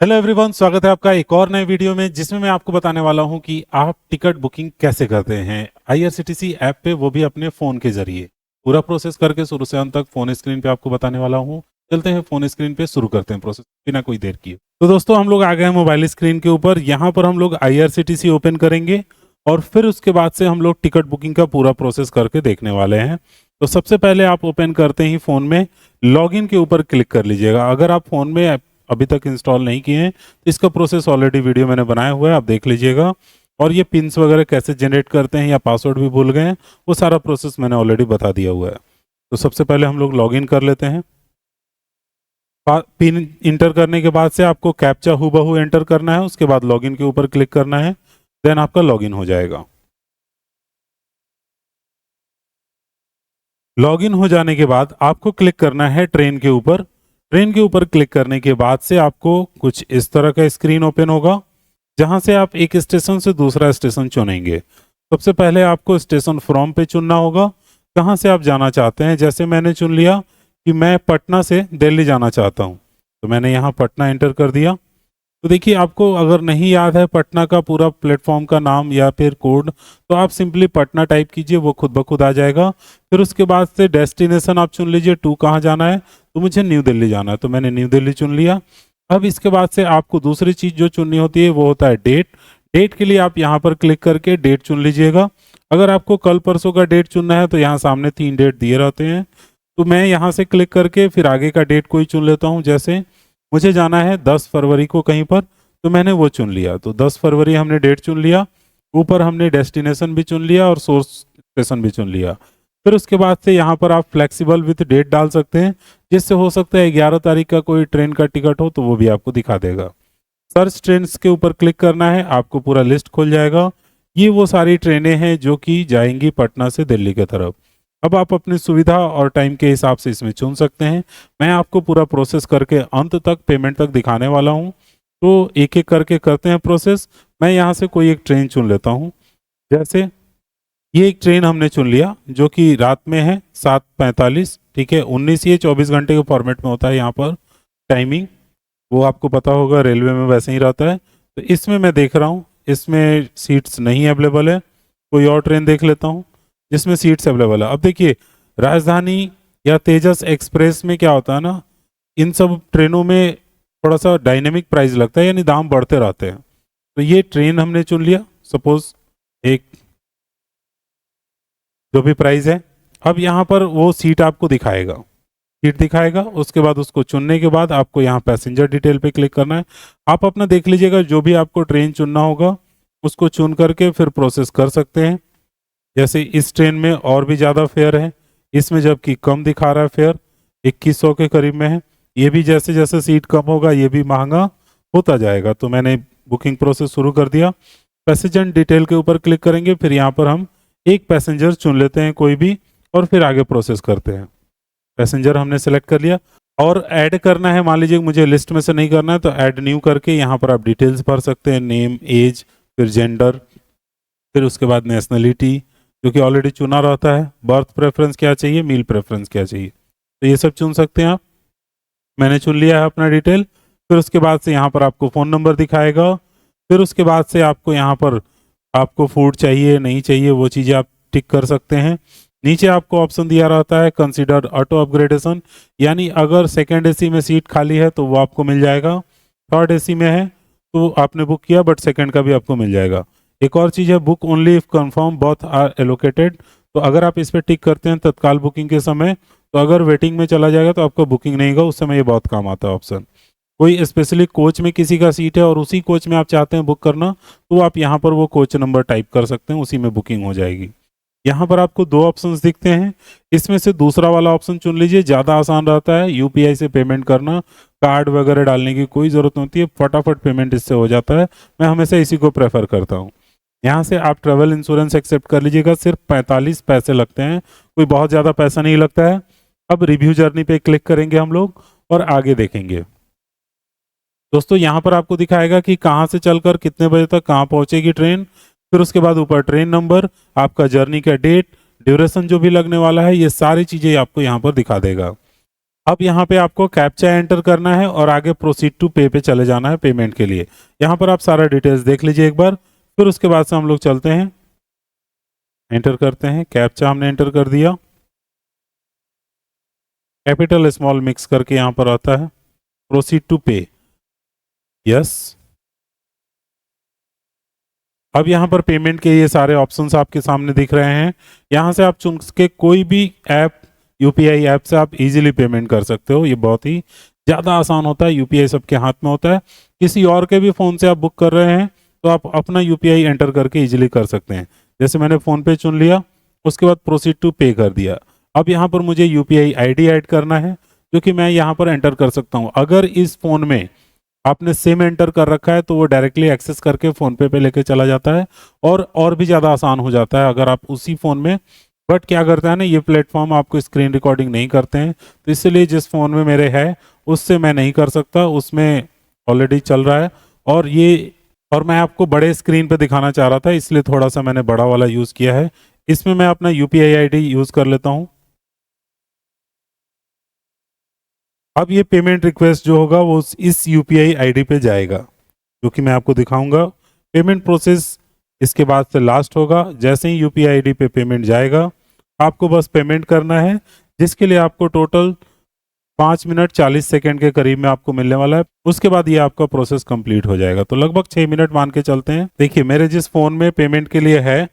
Hello everyone, स्वागत है आपका एक और नए वीडियो में जिसमें मैं आपको बताने वाला हूं कि आप टिकट बुकिंग कैसे करते हैं आईआरसीटीसी ऐप पे, वो भी अपने फ़ोन के ज़रिए। पूरा प्रोसेस करके शुरू से अंत तक फ़ोन स्क्रीन पे आपको बताने वाला हूं। चलते हैं फ़ोन स्क्रीन पे, शुरू करते हैं प्रोसेस बिना कोई देर किए। तो दोस्तों, हम लोग आ गए हैं मोबाइल स्क्रीन के ऊपर। यहाँ पर हम लोग आईआरसीटीसी ओपन करेंगे और फिर उसके बाद से हम लोग टिकट बुकिंग का पूरा प्रोसेस करके देखने वाले हैं। तो सबसे पहले आप ओपन करते ही फ़ोन में लॉगिन के ऊपर क्लिक कर लीजिएगा। अगर आप फ़ोन में अभी तक इंस्टॉल नहीं किए हैं तो इसका प्रोसेस ऑलरेडी वीडियो मैंने बनाया हुआ है, आप देख लीजिएगा। और ये पिन्स वगैरह कैसे जनरेट करते हैं या पासवर्ड भी भूल गए हैं, वो सारा प्रोसेस मैंने ऑलरेडी बता दिया हुआ है। तो सबसे पहले हम लोग लॉगिन कर लेते हैं। पिन इंटर करने के बाद से आपको कैप्चा हूबहू एंटर करना है, उसके बाद लॉगिन के ऊपर क्लिक करना है, देन आपका लॉगिन हो जाएगा। लॉगिन हो जाने के बाद आपको क्लिक करना है ट्रेन के ऊपर। ट्रेन के ऊपर क्लिक करने के बाद से आपको कुछ इस तरह का स्क्रीन ओपन होगा, जहां से आप एक स्टेशन से दूसरा स्टेशन चुनेंगे। सबसे पहले आपको स्टेशन फ्रॉम पे चुनना होगा, कहां से आप जाना चाहते हैं। जैसे मैंने चुन लिया कि मैं पटना से दिल्ली जाना चाहता हूं, तो मैंने यहाँ पटना एंटर कर दिया। तो देखिए, आपको अगर नहीं याद है पटना का पूरा प्लेटफॉर्म का नाम या फिर कोड, तो आप सिंपली पटना टाइप कीजिए, वो खुद ब खुद आ जाएगा। फिर उसके बाद से डेस्टिनेशन आप चुन लीजिए, टू कहाँ जाना है, तो मुझे न्यू दिल्ली जाना है, तो मैंने न्यू दिल्ली चुन लिया। अब इसके बाद से आपको दूसरी चीज़ जो चुननी होती है वो होता है डेट। डेट के लिए आप यहाँ पर क्लिक करके डेट चुन लीजिएगा। अगर आपको कल परसों का डेट चुनना है तो यहाँ सामने 3 डेट दिए रहते हैं, तो मैं यहाँ से क्लिक करके फिर आगे का डेट कोई चुन लेता हूँ। जैसे मुझे जाना है 10 फरवरी को कहीं पर, तो मैंने वो चुन लिया, तो 10 फरवरी हमने डेट चुन लिया। ऊपर हमने डेस्टिनेशन भी चुन लिया और सोर्स स्टेशन भी चुन लिया। फिर उसके बाद से यहाँ पर आप फ्लेक्सिबल विथ डेट डाल सकते हैं, जिससे हो सकता है 11 तारीख का कोई ट्रेन का टिकट हो तो वो भी आपको दिखा देगा। सर्च ट्रेन्स के ऊपर क्लिक करना है, आपको पूरा लिस्ट खुल जाएगा। ये वो सारी ट्रेनें हैं जो कि जाएंगी पटना से दिल्ली की तरफ। अब आप अपनी सुविधा और टाइम के हिसाब से इसमें चुन सकते हैं। मैं आपको पूरा प्रोसेस करके अंत तक, पेमेंट तक दिखाने वाला हूँ। तो एक एक करके करते हैं प्रोसेस। मैं यहाँ से कोई एक ट्रेन चुन लेता हूँ। जैसे ये एक ट्रेन हमने चुन लिया जो कि रात में है 7:45, ठीक है। 19 ये 24 घंटे के फॉर्मेट में होता है यहाँ पर टाइमिंग, वो आपको पता होगा, रेलवे में वैसे ही रहता है। तो इसमें मैं देख रहा हूँ इसमें सीट्स नहीं अवेलेबल है। कोई और ट्रेन देख लेता हूँ जिसमें सीट्स अवेलेबल है। अब देखिए, राजधानी या तेजस एक्सप्रेस में क्या होता है ना, इन सब ट्रेनों में थोड़ा सा डायनेमिक प्राइस लगता है, यानी दाम बढ़ते रहते हैं। तो ये ट्रेन हमने चुन लिया, सपोज एक जो भी प्राइस है। अब यहाँ पर वो सीट आपको दिखाएगा, सीट दिखाएगा। उसके बाद उसको चुनने के बाद आपको यहाँ पैसेंजर डिटेल पे क्लिक करना है। आप अपना देख लीजिएगा, जो भी आपको ट्रेन चुनना होगा उसको चुन करके फिर प्रोसेस कर सकते हैं। जैसे इस ट्रेन में और भी ज़्यादा फेयर है, इसमें जबकि कम दिखा रहा है फेयर, 2100 के करीब में है। ये भी जैसे जैसे सीट कम होगा ये भी महंगा होता जाएगा। तो मैंने बुकिंग प्रोसेस शुरू कर दिया। पैसेंजर डिटेल के ऊपर क्लिक करेंगे, फिर यहाँ पर हम एक पैसेंजर चुन लेते हैं कोई भी, और फिर आगे प्रोसेस करते हैं। पैसेंजर हमने सेलेक्ट कर लिया और ऐड करना है। मान लीजिए मुझे लिस्ट में से नहीं करना है, तो ऐड न्यू करके यहाँ पर आप डिटेल्स भर सकते हैं, नेम, एज, फिर जेंडर, फिर उसके बाद नेशनलिटी जो कि ऑलरेडी चुना रहता है, बर्थ प्रेफरेंस क्या चाहिए, मील प्रेफरेंस क्या चाहिए, तो ये सब चुन सकते हैं आप। मैंने चुन लिया है अपना डिटेल। फिर उसके बाद से यहाँ पर आपको फ़ोन नंबर दिखाएगा। फिर उसके बाद से आपको यहाँ पर आपको फूड चाहिए नहीं चाहिए वो चीज़ें आप टिक कर सकते हैं। नीचे आपको ऑप्शन दिया रहता है कंसीडर ऑटो अपग्रेडेशन, यानी अगर सेकेंड एसी में सीट खाली है तो वो आपको मिल जाएगा। थर्ड एसी में है तो आपने बुक किया बट सेकेंड का भी आपको मिल जाएगा। एक और चीज़ है book only if confirm both are allocated, तो अगर आप इस पर टिक करते हैं तत्काल बुकिंग के समय, तो अगर वेटिंग में चला जाएगा तो आपका बुकिंग नहीं होगा, उस समय ये बहुत काम आता है ऑप्शन। कोई स्पेशली कोच में किसी का सीट है और उसी कोच में आप चाहते हैं बुक करना, तो आप यहाँ पर वो कोच नंबर टाइप कर सकते हैं, उसी में बुकिंग हो जाएगी। यहाँ पर आपको दो ऑप्शंस दिखते हैं, इसमें से दूसरा वाला ऑप्शन चुन लीजिए, ज़्यादा आसान रहता है। यूपीआई से पेमेंट करना, कार्ड वगैरह डालने की कोई ज़रूरत नहीं होती है, फटाफट पेमेंट इससे हो जाता है। मैं हमेशा इसी को प्रेफर करता हूँ। यहाँ से आप ट्रैवल इंश्योरेंस एक्सेप्ट कर लीजिएगा, सिर्फ 45 पैसे लगते हैं, कोई बहुत ज़्यादा पैसा नहीं लगता है। अब रिव्यू जर्नी पे क्लिक करेंगे हम लोग और आगे देखेंगे। दोस्तों, यहाँ पर आपको दिखाएगा कि कहाँ से चलकर कितने बजे तक कहाँ पहुँचेगी ट्रेन। फिर उसके बाद ऊपर ट्रेन नंबर, आपका जर्नी का डेट, ड्यूरेशन जो भी लगने वाला है, ये सारी चीज़ें आपको यहाँ पर दिखा देगा। अब यहाँ पे आपको कैप्चा एंटर करना है और आगे प्रोसीड टू पे पे चले जाना है पेमेंट के लिए। यहाँ पर आप सारा डिटेल्स देख लीजिए एक बार, फिर उसके बाद से हम लोग चलते हैं, एंटर करते हैं। कैप्चा हमने एंटर कर दिया, कैपिटल स्मॉल मिक्स करके यहाँ पर आता है प्रोसीड टू पे, यस। अब यहाँ पर पेमेंट के ये सारे ऑप्शंस आपके सामने दिख रहे हैं। यहाँ से आप चुन के कोई भी ऐप, यूपीआई ऐप से आप इजीली पेमेंट कर सकते हो। ये बहुत ही ज़्यादा आसान होता है, यूपीआई सबके हाथ में होता है। किसी और के भी फ़ोन से आप बुक कर रहे हैं तो आप अपना यूपीआई एंटर करके इजीली कर सकते हैं। जैसे मैंने फ़ोन पे चुन लिया, उसके बाद प्रोसीड टू पे कर दिया। अब यहाँ पर मुझे यूपीआई आईडी ऐड करना है, जो कि मैं यहाँ पर एंटर कर सकता हूँ। अगर इस फ़ोन में आपने सिम एंटर कर रखा है तो वो डायरेक्टली एक्सेस करके फ़ोन पे लेके चला जाता है और भी ज़्यादा आसान हो जाता है अगर आप उसी फ़ोन में। बट क्या करता है ना, ये प्लेटफॉर्म आपको स्क्रीन रिकॉर्डिंग नहीं करते हैं, तो इसलिए जिस फ़ोन में मेरे है उससे मैं नहीं कर सकता, उसमें ऑलरेडी चल रहा है। और मैं आपको बड़े स्क्रीन पे दिखाना चाह रहा था, इसलिए थोड़ा सा मैंने बड़ा वाला यूज़ किया है। इसमें मैं अपना यूपीआई आईडी यूज़ कर लेता हूँ। अब ये पेमेंट रिक्वेस्ट जो होगा वो इस यूपीआई आईडी पे जाएगा, जो कि मैं आपको दिखाऊंगा। पेमेंट प्रोसेस इसके बाद से लास्ट होगा। जैसे ही यूपीआई आईडी पे पेमेंट जाएगा, आपको बस पेमेंट करना है, जिसके लिए आपको टोटल 5 मिनट 40 सेकंड के करीब में आपको मिलने वाला है। उसके बाद ये आपका प्रोसेस कंप्लीट हो जाएगा। तो लगभग 6 मिनट मान के चलते हैं। देखिए मेरे जिस फ़ोन में पेमेंट के लिए है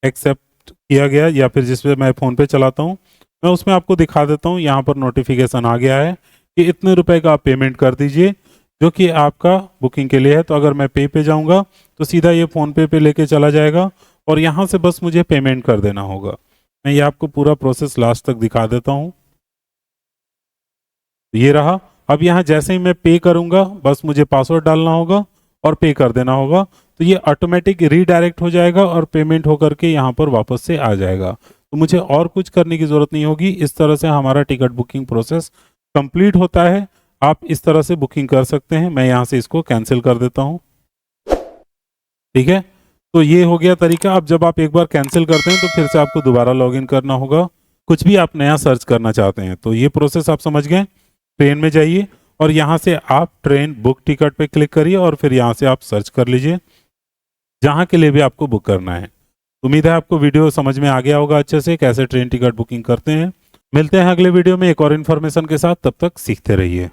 एक्सेप्ट किया गया, या फिर जिस पे मैं फ़ोन पे चलाता हूँ, मैं उसमें आपको दिखा देता हूँ। यहाँ पर नोटिफिकेशन आ गया है कि इतने रुपए का आप पेमेंट कर दीजिए, जो कि आपका बुकिंग के लिए है। तो अगर मैं पे जाऊँगा तो सीधा ये फ़ोन पे लेके चला जाएगा और यहाँ से बस मुझे पेमेंट कर देना होगा। मैं ये आपको पूरा प्रोसेस लास्ट तक दिखा देता हूँ। ये रहा। अब यहाँ जैसे ही मैं पे करूँगा, बस मुझे पासवर्ड डालना होगा और पे कर देना होगा, तो ये ऑटोमेटिक रीडायरेक्ट हो जाएगा और पेमेंट होकर के यहाँ पर वापस से आ जाएगा। तो मुझे और कुछ करने की ज़रूरत नहीं होगी। इस तरह से हमारा टिकट बुकिंग प्रोसेस कंप्लीट होता है। आप इस तरह से बुकिंग कर सकते हैं। मैं यहाँ से इसको कैंसिल कर देता हूँ, ठीक है। तो ये हो गया तरीका। अब जब आप एक बार कैंसिल करते हैं तो फिर से आपको दोबारा लॉगिन करना होगा। कुछ भी आप नया सर्च करना चाहते हैं तो ये प्रोसेस आप समझ गए। ट्रेन में जाइए और यहाँ से आप ट्रेन बुक टिकट पे क्लिक करिए और फिर यहाँ से आप सर्च कर लीजिए जहाँ के लिए भी आपको बुक करना है। उम्मीद है आपको वीडियो समझ में आ गया होगा अच्छे से, कैसे ट्रेन टिकट बुकिंग करते हैं। मिलते हैं अगले वीडियो में एक और इन्फॉर्मेशन के साथ। तब तक सीखते रहिए।